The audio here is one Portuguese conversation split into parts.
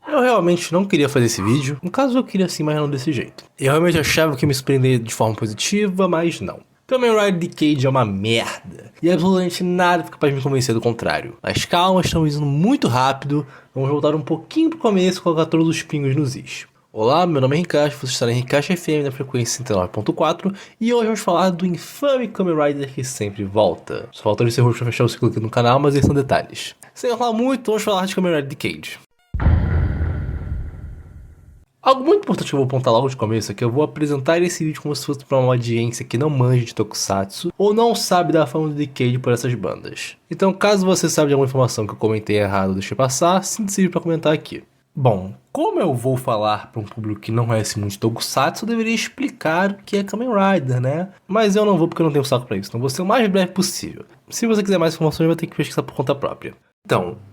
Eu realmente não queria fazer esse vídeo, no caso eu queria sim, mas não desse jeito. Eu realmente achava que ia me surpreender de forma positiva, mas não. Kamen Rider Decade é uma merda, e absolutamente nada fica capaz de me convencer do contrário. Mas calma, estamos indo muito rápido, vamos voltar um pouquinho pro começo e colocar todos os pingos nos is. Olá, meu nome é Rincast, você está em Rincast FM da frequência 69.4 e hoje vamos falar do infame Kamen Rider que sempre volta. Só falta esse rosto para fechar o ciclo aqui no canal, mas esses são detalhes. Sem enrolar muito, vamos falar de Kamen Rider Decade. Algo muito importante que eu vou apontar logo de começo é que eu vou apresentar esse vídeo como se fosse para uma audiência que não manja de Tokusatsu ou não sabe da fama do Decade por essas bandas. Então, caso você saiba de alguma informação que eu comentei errado ou deixei passar, sinta-se para comentar aqui. Bom, como eu vou falar para um público que não conhece muito Tokusatsu, eu deveria explicar o que é Kamen Rider, né? Mas eu não vou porque eu não tenho saco para isso, então vou ser o mais breve possível. Se você quiser mais informações, vai ter que pesquisar por conta própria.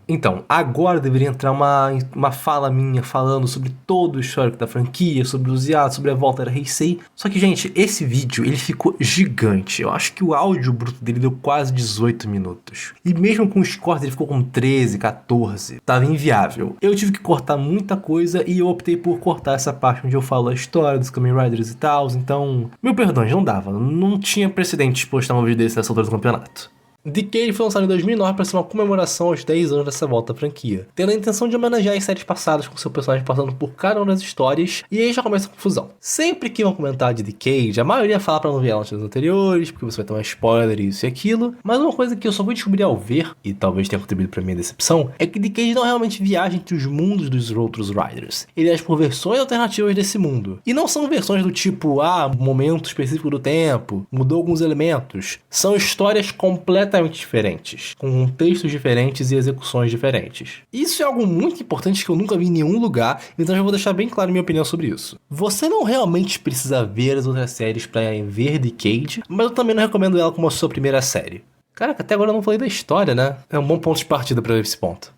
Então, agora deveria entrar uma fala minha falando sobre todo o histórico da franquia, sobre os hiatos, sobre a volta da Heisei. Só que, gente, esse vídeo, ele ficou gigante. Eu acho que o áudio bruto dele deu quase 18 minutos. E mesmo com os cortes, ele ficou com 13, 14. Tava inviável. Eu tive que cortar muita coisa e eu optei por cortar essa parte onde eu falo a história dos Kamen Riders e tal. Então, mil perdões, não dava. Não tinha precedente de postar um vídeo desse nessa altura do campeonato. Decade foi lançado em 2009 para ser uma comemoração aos 10 anos dessa volta à franquia, tendo a intenção de homenagear as séries passadas com seu personagem passando por cada uma das histórias, e aí já começa a confusão. Sempre que vão comentar de Decade, a maioria fala para não ver ela nos anteriores, porque você vai ter um spoiler, isso e aquilo, mas uma coisa que eu só vou descobrir ao ver, e talvez tenha contribuído para minha decepção, é que Decade não realmente viaja entre os mundos dos outros Riders. Ele age por versões alternativas desse mundo, e não são versões do tipo, momento específico do tempo, mudou alguns elementos, são histórias completamente diferentes, com contextos diferentes e execuções diferentes. Isso é algo muito importante que eu nunca vi em nenhum lugar, então já vou deixar bem claro minha opinião sobre isso. Você não realmente precisa ver as outras séries para ver Decade, mas eu também não recomendo ela como a sua primeira série. Caraca, até agora eu não falei da história, né? É um bom ponto de partida para ver esse ponto.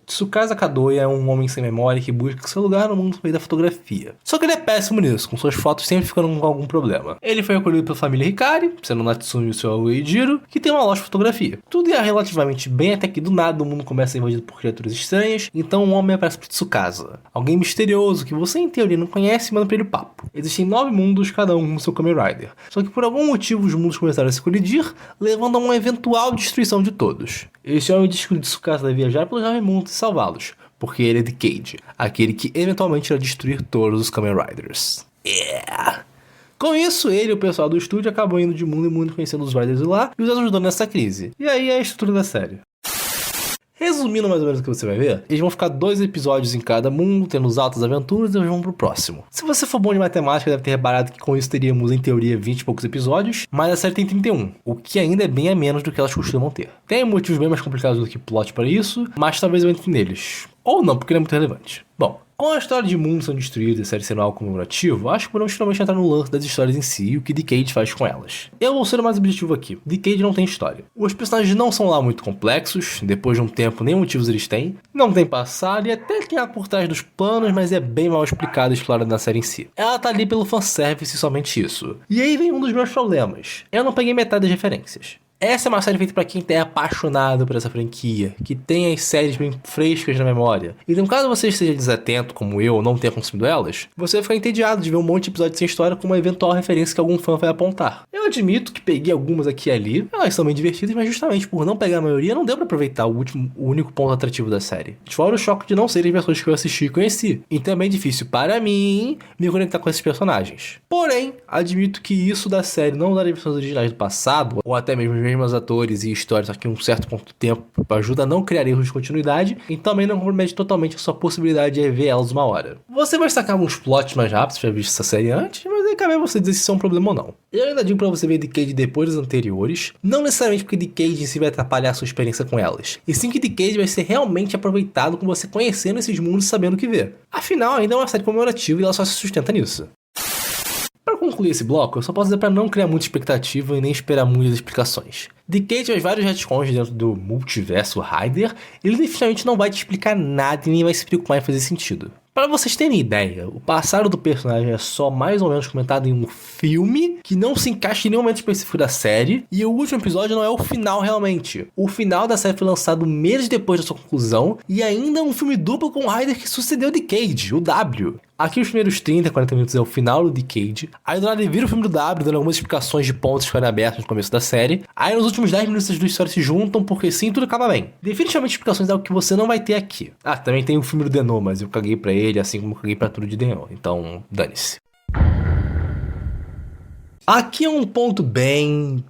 Tsukasa Kadoya é um homem sem memória que busca seu lugar no mundo da fotografia. Só que ele é péssimo nisso, com suas fotos sempre ficando com algum problema. Ele foi acolhido pela família Hikari, sendo Natsumi e o seu Eijiro, que tem uma loja de fotografia. Tudo ia relativamente bem até que do nada o mundo começa a ser invadido por criaturas estranhas, então um homem aparece para Tsukasa. Alguém misterioso que você em teoria não conhece e manda pra ele papo. Existem 9 mundos, cada um com seu Kamen Rider. Só que por algum motivo os mundos começaram a se colidir, levando a uma eventual destruição de todos. Esse homem diz que o Tsukasa deve viajar pelos 9 mundos e salvá-los, porque ele é Decade, aquele que eventualmente irá destruir todos os Kamen Riders. Yeah! Com isso, ele e o pessoal do estúdio acabam indo de mundo em mundo conhecendo os Riders de lá e os ajudando nessa crise. E aí é a estrutura da série. Resumindo mais ou menos o que você vai ver, eles vão ficar 2 episódios em cada mundo, tendo as altas aventuras, e eles vão pro próximo. Se você for bom de matemática, deve ter reparado que com isso teríamos, em teoria, 20 e poucos episódios, mas a série tem 31, o que ainda é bem a menos do que elas costumam ter. Tem motivos bem mais complicados do que plot para isso, mas talvez eu entre neles. Ou não, porque não é muito relevante. Bom, com a história de mundos sendo destruídos e a série sendo algo comemorativo, acho que podemos finalmente entrar no lance das histórias em si e o que Decade faz com elas. Eu vou ser o mais objetivo aqui. Decade não tem história. Os personagens não são lá muito complexos, depois de um tempo nem motivos eles têm, não tem passado e até tem a por trás dos planos, mas é bem mal explicado e explorado na série em si. Ela tá ali pelo fanservice e somente isso. E aí vem um dos meus problemas. Eu não peguei metade das referências. Essa é uma série feita pra quem é apaixonado por essa franquia, que tem as séries bem frescas na memória. Então caso você esteja desatento, como eu, ou não tenha consumido elas, você vai ficar entediado de ver um monte de episódios sem história com uma eventual referência que algum fã vai apontar. Eu admito que peguei algumas aqui e ali, elas são bem divertidas, mas justamente por não pegar a maioria, não deu pra aproveitar o único ponto atrativo da série. Fora o choque de não serem versões que eu assisti e conheci. Então é bem difícil para mim me conectar com esses personagens. Porém, admito que isso da série não dar versões originais do passado, ou até mesmo os mesmos atores e histórias aqui em um certo ponto de tempo ajuda a não criar erros de continuidade e também não compromete totalmente a sua possibilidade de rever elas uma hora. Você vai sacar alguns plots mais rápidos se já visto essa série antes, mas aí cabe você dizer se isso é um problema ou não. Eu ainda digo pra você ver Decade depois das anteriores, não necessariamente porque Decade em si vai atrapalhar a sua experiência com elas, e sim que Decade vai ser realmente aproveitado com você conhecendo esses mundos e sabendo o que ver. Afinal, ainda é uma série comemorativa e ela só se sustenta nisso. Para concluir esse bloco, eu só posso dizer para não criar muita expectativa e nem esperar muitas explicações. Decade faz vários retcons dentro do multiverso Rider, ele definitivamente não vai te explicar nada e nem vai se preocupar em fazer sentido. Pra vocês terem ideia, o passado do personagem é só mais ou menos comentado em um filme que não se encaixa em nenhum momento específico da série, e o último episódio não é o final realmente. O final da série foi lançado meses depois da sua conclusão, e ainda é um filme duplo com o Ryder que sucedeu Decade, o W. Aqui os primeiros 30, 40 minutos é o final do Decade. Aí do nada ele vira o filme do W, dando algumas explicações de pontos que foram abertos no começo da série. Aí nos últimos 10 minutos as duas histórias se juntam, porque sim, tudo acaba bem. Definitivamente explicações é algo que você não vai ter aqui. Ah, também tem o filme do Denon, mas eu caguei pra ele, assim como eu caguei pra tudo de Denon. Então, dane-se. Aqui é um ponto bem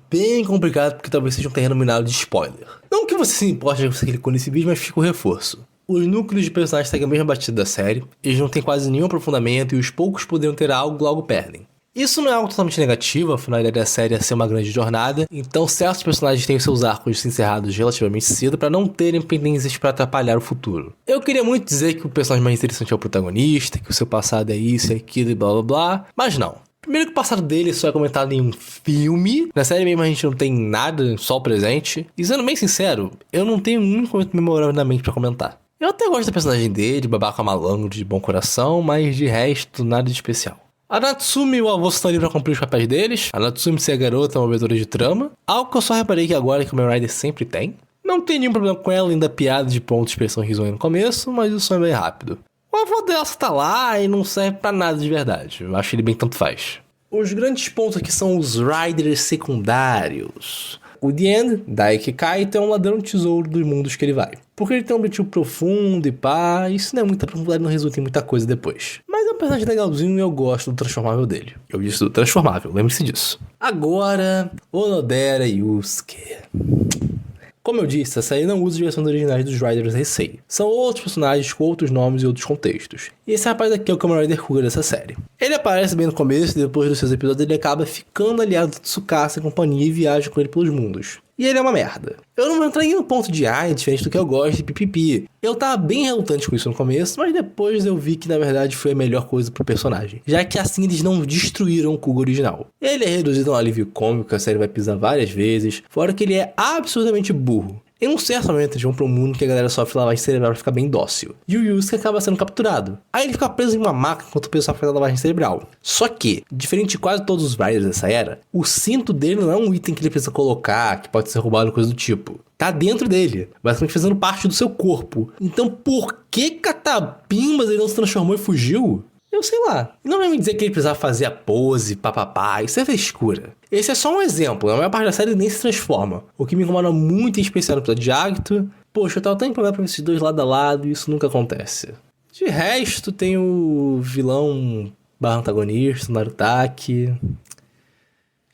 complicado, porque talvez seja um terreno minado de spoiler. Não que você se importe que você clicou nesse vídeo, mas fica o reforço. Os núcleos de personagens seguem a mesma batida da série, eles não têm quase nenhum aprofundamento e os poucos poderiam ter algo logo perdem. Isso não é algo totalmente negativo, afinal a ideia da série é ser uma grande jornada, então certos personagens têm seus arcos encerrados relativamente cedo para não terem pendências para atrapalhar o futuro. Eu queria muito dizer que o personagem mais interessante é o protagonista, que o seu passado é isso e aquilo e blá blá blá, mas não. Primeiro que o passado dele só é comentado em um filme. Na série mesmo a gente não tem nada, só o presente. E sendo bem sincero, eu não tenho um momento memorável na mente pra comentar. Eu até gosto da personagem dele, babaca malandro, de bom coração, mas de resto, nada de especial. A Natsumi e o avô estão ali pra cumprir os papéis deles. A Natsumi ser a garota, uma movedora de trama. Algo que eu só reparei que agora que o Kamen Rider sempre tem. Não tem nenhum problema com ela, ainda piada de ponto de expressão risonha no começo, mas isso é bem rápido. O avô dela tá lá e não serve pra nada de verdade. Eu acho ele bem tanto faz. Os grandes pontos aqui são os Riders secundários. O The End, Daiki Kaito, é um ladrão de tesouro dos mundos que ele vai. Porque ele tem um objetivo profundo e pá, isso não é muita profundidade, não resulta em muita coisa depois. Mas é um personagem legalzinho e eu gosto do transformável dele. Eu disse do transformável, lembre-se disso. Agora, Onodera Yusuke. Como eu disse, a série não usa as versões originais dos Riders Heisei. São outros personagens com outros nomes e outros contextos. E esse rapaz aqui é o Kamen Rider Kuga dessa série. Ele aparece bem no começo e depois dos seus episódios ele acaba ficando aliado de Tsukasa e companhia e viaja com ele pelos mundos. E ele é uma merda. Eu não vou entrar em um ponto de é diferente do que eu gosto de pipipi. Eu tava bem relutante com isso no começo, mas depois eu vi que na verdade foi a melhor coisa pro personagem. Já que assim eles não destruíram o Kuga original. Ele é reduzido a um alívio cômico, a série vai pisar várias vezes, fora que ele é absurdamente burro. Em um certo momento eles vão pra um mundo que a galera sofre lavagem cerebral pra ficar bem dócil. E o Yusuke acaba sendo capturado. Aí ele fica preso em uma maca enquanto o pessoal faz a lavagem cerebral. Só que, diferente de quase todos os Riders dessa era, o cinto dele não é um item que ele precisa colocar, que pode ser roubado, coisa do tipo. Tá dentro dele, basicamente fazendo parte do seu corpo. Então por que catapimbas ele não se transformou e fugiu? Eu sei lá. Não vai me dizer que ele precisava fazer a pose, papapá, isso é frescura. Esse é só um exemplo, a maior parte da série nem se transforma. O que me incomoda muito em especial no episódio de Agito. Poxa, eu tava tão empolgado pra esses dois lado a lado e isso nunca acontece. De resto, tem o vilão barra antagonista, Narutaki.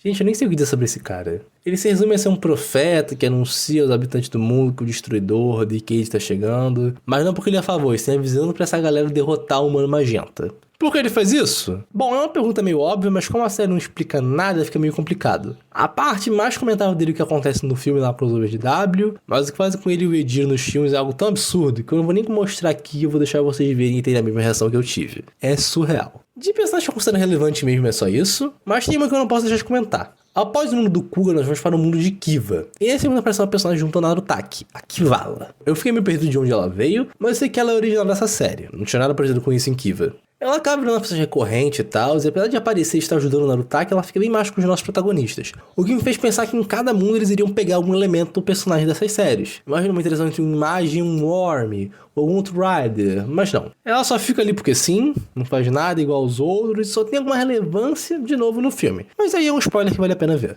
Gente, eu nem sei o que dizer sobre esse cara. Ele se resume a ser um profeta que anuncia aos habitantes do mundo que o destruidor de Decade está chegando. Mas não porque ele é a favor, ele está avisando pra essa galera derrotar o Humano Magenta. Por que ele faz isso? Bom, é uma pergunta meio óbvia, mas como a série não explica nada, fica meio complicado. A parte mais comentável dele que acontece no filme lá Crossover de W, mas o que fazem com ele e o Edir nos filmes é algo tão absurdo que eu não vou nem mostrar aqui, eu vou deixar vocês verem e terem a mesma reação que eu tive. É surreal. De personagem que eu considero relevante mesmo é só isso, mas tem uma que eu não posso deixar de comentar. Após o mundo do Kuga, nós vamos para o mundo de Kiva. E esse mundo aparece uma personagem junto ao Narutaki, a Kivala. Eu fiquei meio perdido de onde ela veio, mas eu sei que ela é original dessa série. Não tinha nada parecido com isso em Kiva. Ela acaba virando uma personagem recorrente e tal, e apesar de aparecer e estar ajudando o Narutaki, ela fica bem mais com os nossos protagonistas. O que me fez pensar que em cada mundo eles iriam pegar algum elemento do personagem dessas séries. Imagina uma interação entre uma imagem e um Worm, ou algum outro Rider, mas não. Ela só fica ali porque sim, não faz nada igual aos outros, e só tem alguma relevância de novo no filme. Mas aí é um spoiler que vale a pena ver.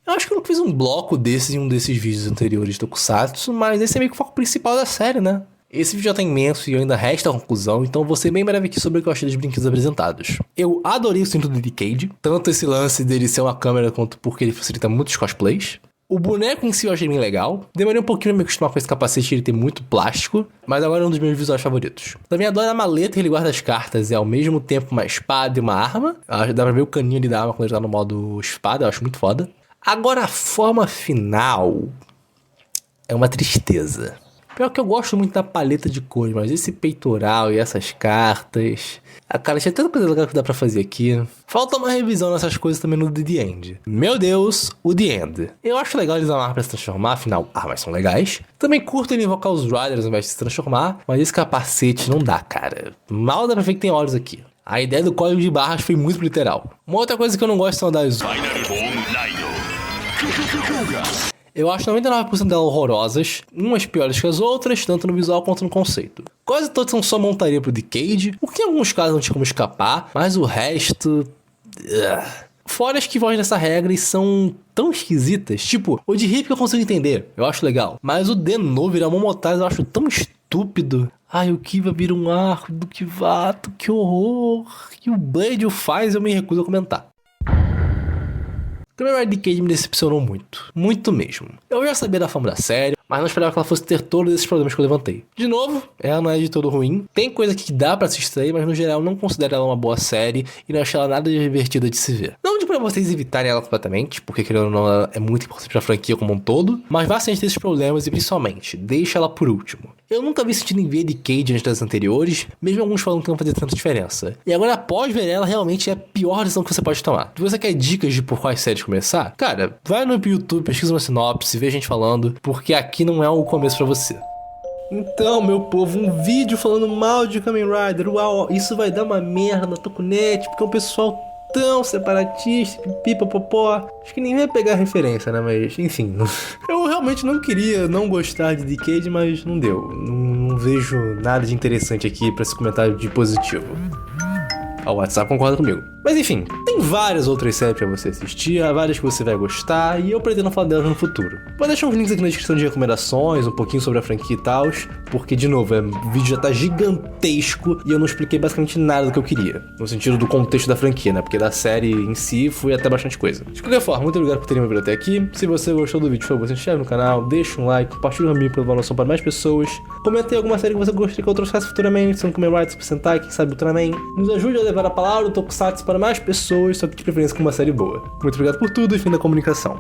Eu acho que eu não fiz um bloco desses em um desses vídeos anteriores do Tokusatsu, mas esse é meio que o foco principal da série, né? Esse vídeo já tá imenso e ainda resta a conclusão, então vou ser bem breve aqui sobre o que eu achei dos brinquedos apresentados. Eu adorei o cinto do Decade, tanto esse lance dele ser uma câmera quanto porque ele facilita muitos cosplays. O boneco em si eu achei bem legal. Demorei um pouquinho pra me acostumar com esse capacete, ele tem muito plástico, mas agora é um dos meus visuais favoritos. Também adoro a maleta que ele guarda as cartas, é ao mesmo tempo uma espada e uma arma. Dá pra ver o caninho ali da arma quando ele tá no modo espada, eu acho muito foda. Agora a forma final é uma tristeza. Pior que eu gosto muito da paleta de cores, mas esse peitoral e essas cartas... Ah, cara, tinha tanta coisa legal que dá pra fazer aqui. Falta uma revisão nessas coisas também no The End. Meu Deus, o The End. Eu acho legal eles amarrar pra se transformar, afinal, armas são legais. Também curto ele invocar os Riders ao invés de se transformar, mas esse capacete não dá, cara. Mal dá pra ver que tem olhos aqui. A ideia do código de barras foi muito literal. Uma outra coisa que eu não gosto são das... Eu acho 99% delas horrorosas, umas piores que as outras, tanto no visual quanto no conceito. Quase todas são só montaria pro Decade, o que em alguns casos não tinha como escapar, mas o resto... Fora as que fogem dessa regra e são tão esquisitas, tipo, o de Hip eu consigo entender, eu acho legal, mas o Deno virar Momotaz eu acho tão estúpido. Ai, o Kiva vira um arco do Kivato, que horror. E o Blade o faz, eu me recuso a comentar. Kamen Rider Decade me decepcionou muito. Muito mesmo. Eu já sabia da fama da série, mas não esperava que ela fosse ter todos esses problemas que eu levantei. De novo, ela não é de todo ruim. Tem coisa que dá pra se extrair, mas no geral não considero ela uma boa série e não achei ela nada divertida de se ver. Não digo pra vocês evitarem ela completamente, porque querendo ou não, ela é muito importante pra franquia como um todo, mas vá ciente desses problemas e principalmente, deixa ela por último. Eu nunca vi sentido em ver Decade antes das anteriores, mesmo alguns falando que não fazia tanta diferença. E agora, após ver ela, realmente é a pior decisão que você pode tomar. Se você quer dicas de por quais séries começar, cara, vai no YouTube, pesquisa uma sinopse, vê gente falando, porque aqui não é o começo pra você. Então, meu povo, um vídeo falando mal de Kamen Rider, uau, isso vai dar uma merda na Tokunet, porque é um pessoal tão separatista, pipipopopó. Acho que ninguém vai pegar a referência, né, mas enfim. Eu realmente não queria não gostar de Decade, mas não deu. Não vejo nada de interessante aqui pra esse comentário de positivo. O WhatsApp concorda comigo. Mas enfim, tem várias outras séries pra você assistir, há várias que você vai gostar, e eu pretendo falar delas no futuro. Vou deixar uns links aqui na descrição de recomendações, um pouquinho sobre a franquia e tal, porque, de novo, o vídeo já tá gigantesco e eu não expliquei basicamente nada do que eu queria. No sentido do contexto da franquia, né? Porque da série em si foi até bastante coisa. De qualquer forma, muito obrigado por terem me vindo até aqui. Se você gostou do vídeo, por favor, se inscreve no canal, deixa um like, compartilha o vídeo pra levar noção para mais pessoas. Comenta aí alguma série que você gostaria que eu trouxesse futuramente, se não Kamen Rider, Super Sentai, quem sabe Ultraman. Nos ajude a levar a palavra do Tokusatsu para mais pessoas, só que de preferência com uma série boa. Muito obrigado por tudo e fim da comunicação.